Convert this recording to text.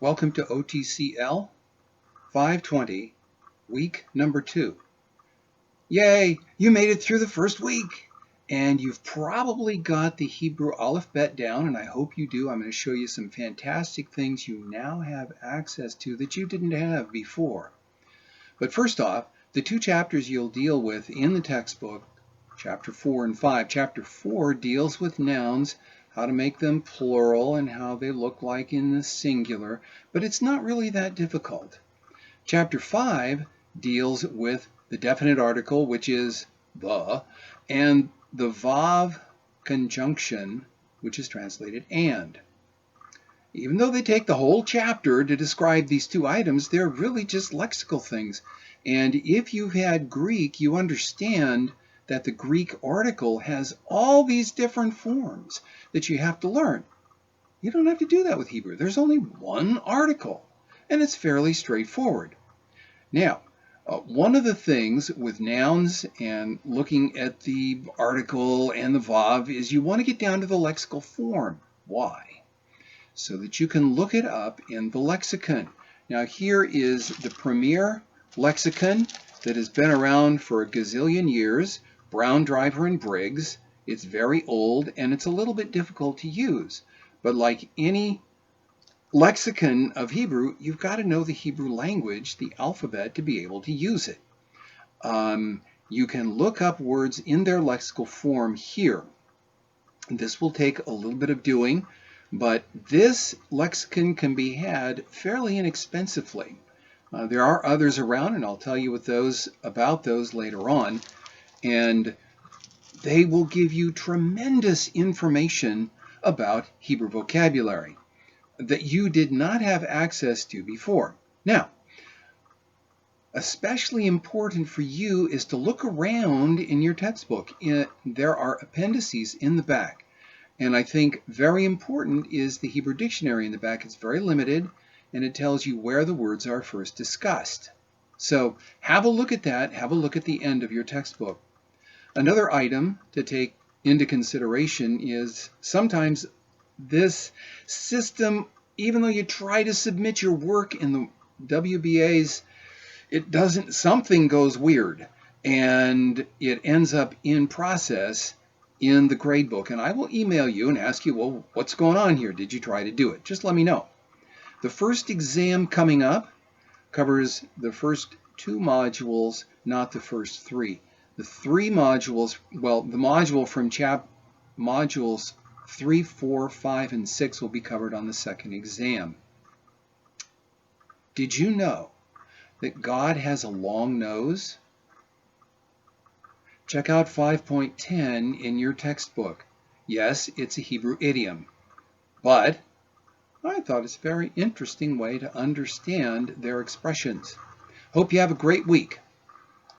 Welcome to OTCL 520, week number 2. Yay! You made it through the first week! And you've probably got the Hebrew alphabet down, and I hope you do. I'm going to show you some fantastic things you now have access to that you didn't have before. But first off, the two chapters you'll deal with in the textbook, Chapter 4 and 5. Chapter 4 deals with nouns, how to make them plural and how they look like in the singular, but it's not really that difficult. Chapter 5 deals with the definite article, which is the, and the vav conjunction, which is translated and. Even though they take the whole chapter to describe these two items, they're really just lexical things. And if you've had Greek, you understand that the Greek article has all these different forms that you have to learn. You don't have to do that with Hebrew. There's only one article, and it's fairly straightforward. Now, one of the things with nouns and looking at the article and the vav is you want to get down to the lexical form. Why? So that you can look it up in the lexicon. Now, here is the premier lexicon that has been around for a gazillion years. Brown, Driver, and Briggs. It's very old and it's a little bit difficult to use. But like any lexicon of Hebrew, you've got to know the Hebrew language, the alphabet, to be able to use it. You can look up words in their lexical form here. This will take a little bit of doing, but this lexicon can be had fairly inexpensively. There are others around, and I'll tell you about those later on. And they will give you tremendous information about Hebrew vocabulary that you did not have access to before. Now, especially important for you is to look around in your textbook. There are appendices in the back. And I think very important is the Hebrew dictionary in the back. It's very limited, and it tells you where the words are first discussed. So have a look at that. Have a look at the end of your textbook. Another item to take into consideration is sometimes this system, even though you try to submit your work in the WBAs, something goes weird and it ends up in process in the gradebook. And I will email you and ask you, well, what's going on here? Did you try to do it? Just let me know. The first exam coming up covers the first 2 modules, not the first 3. The 3 modules, well, the module from modules 3, 4, 5, and 6 will be covered on the second exam. Did you know that God has a long nose? Check out 5.10 in your textbook. Yes, it's a Hebrew idiom, but I thought it's a very interesting way to understand their expressions. Hope you have a great week.